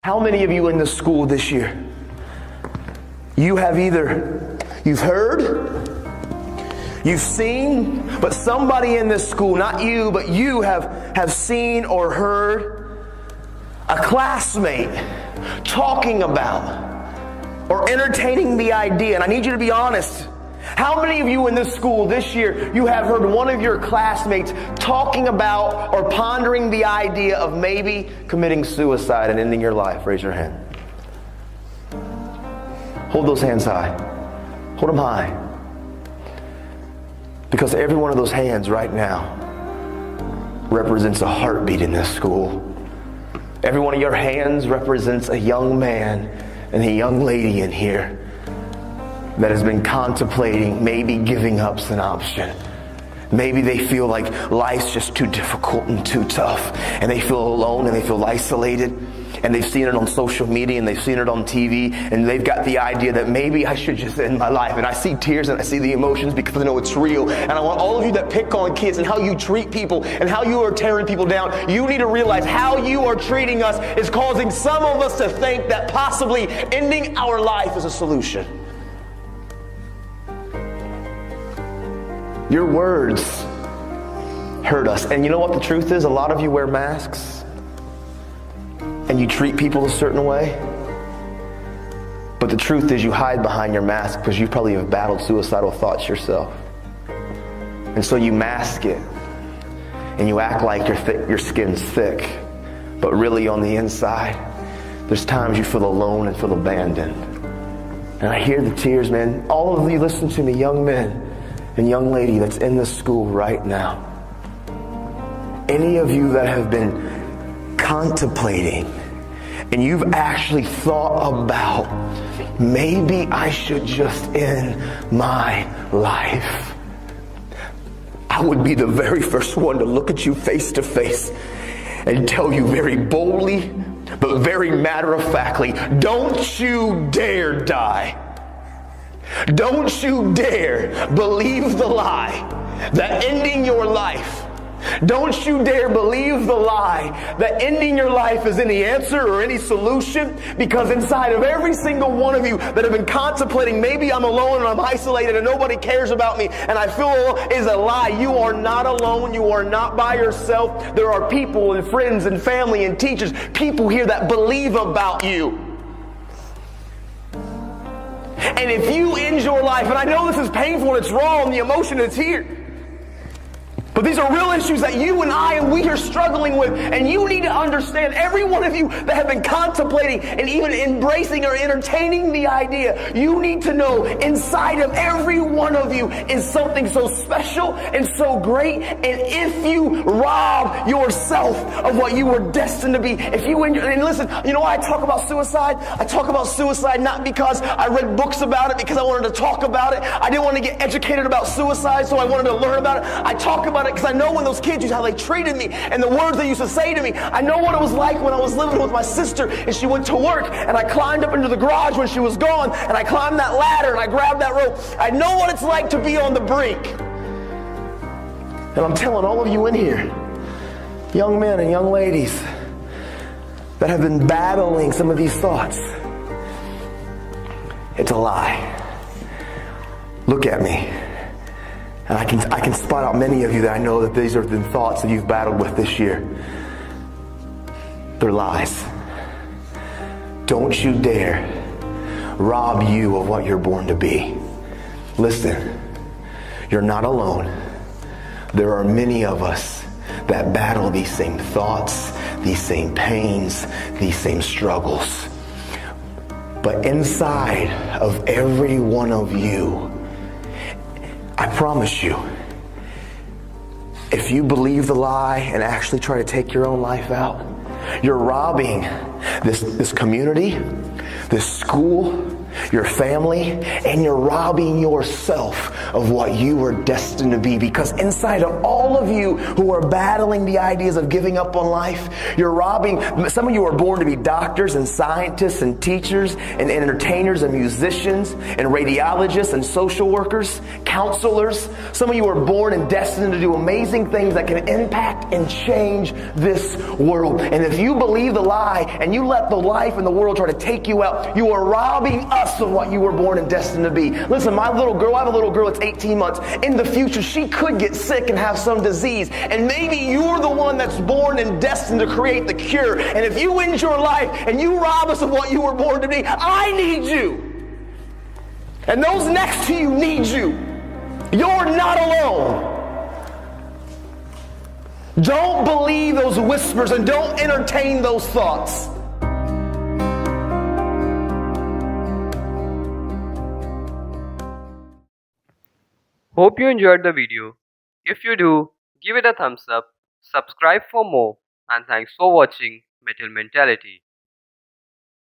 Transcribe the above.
How many of you in this school this year, you've heard, you've seen, but somebody in this school, not you, but you have seen or heard a classmate talking about or entertaining the idea, and I need you to be honest. How many of you in this school this year, you have heard one of your classmates talking about or pondering the idea of maybe committing suicide and ending your life? Raise your hand. Hold those hands high. Hold them high. Because every one of those hands right now represents a heartbeat in this school. Every one of your hands represents a young man and a young lady in here that has been contemplating maybe giving up's an option. Maybe they feel like life's just too difficult and too tough, and they feel alone and they feel isolated, and they've seen it on social media and they've seen it on TV, and they've got the idea that maybe I should just end my life. And I see tears and I see the emotions because I know it's real. And I want all of you that pick on kids and how you treat people and how you are tearing people down, you need to realize how you are treating us is causing some of us to think that possibly ending our life is a solution. Your words hurt us. And you know what the truth is? A lot of you wear masks and you treat people a certain way. But the truth is you hide behind your mask because you probably have battled suicidal thoughts yourself. And so you mask it and you act like your skin's thick. But really on the inside, there's times you feel alone and feel abandoned. And I hear the tears, man. All of you listen to me, young men and young lady that's in this school right now. Any of you that have been contemplating and you've actually thought about maybe I should just end my life, I would be the very first one to look at you face to face and tell you very boldly but very matter-of-factly, don't you dare die. Don't you dare believe the lie that ending your life, don't you dare believe the lie that ending your life is any answer or any solution, because inside of every single one of you that have been contemplating, maybe I'm alone and I'm isolated and nobody cares about me and I feel alone, is a lie. You are not alone. You are not by yourself. There are people and friends and family and teachers, people here that believe about you. And if you end your life, and I know this is painful and it's wrong, the emotion is here, but these are real issues that you and I and we are struggling with, and you need to understand, every one of you that have been contemplating and even embracing or entertaining the idea, you need to know inside of every one of you is something so special and so great. And if you rob yourself of what you were destined to be, if you and listen, you know why I talk about suicide? I talk about suicide not because I read books about it, because I wanted to talk about it. I didn't want to get educated about suicide, so I wanted to learn about it. I talk about it because I know when those kids used how they treated me and the words they used to say to me. I know what it was like when I was living with my sister and she went to work and I climbed up into the garage when she was gone and I climbed that ladder and I grabbed that rope. I know what it's like to be on the brink. And I'm telling all of you in here, young men and young ladies that have been battling some of these thoughts, it's a lie. Look at me. And I can spot out many of you that I know that these have been thoughts that you've battled with this year. They're lies. Don't you dare rob you of what you're born to be. Listen, you're not alone. There are many of us that battle these same thoughts, these same pains, these same struggles. But inside of every one of you, I promise you, if you believe the lie and actually try to take your own life out, you're robbing this community, this school, your family, and you're robbing yourself of what you were destined to be. Because inside of all of you who are battling the ideas of giving up on life, you're robbing. Some of you are born to be doctors and scientists and teachers and entertainers and musicians and radiologists and social workers, counselors. Some of you are born and destined to do amazing things that can impact and change this world. And if you believe the lie and you let the life and the world try to take you out, you are robbing us of what you were born and destined to be. Listen, my little girl, I have a little girl that's 18 months. In the future, she could get sick and have some disease. And maybe you're the one that's born and destined to create the cure. And if you end your life and you rob us of what you were born to be, I need you. And those next to you need you. You're not alone. Don't believe those whispers and don't entertain those thoughts. Hope you enjoyed the video. If you do, give it a thumbs up, subscribe for more, and thanks for watching Metal Mentality.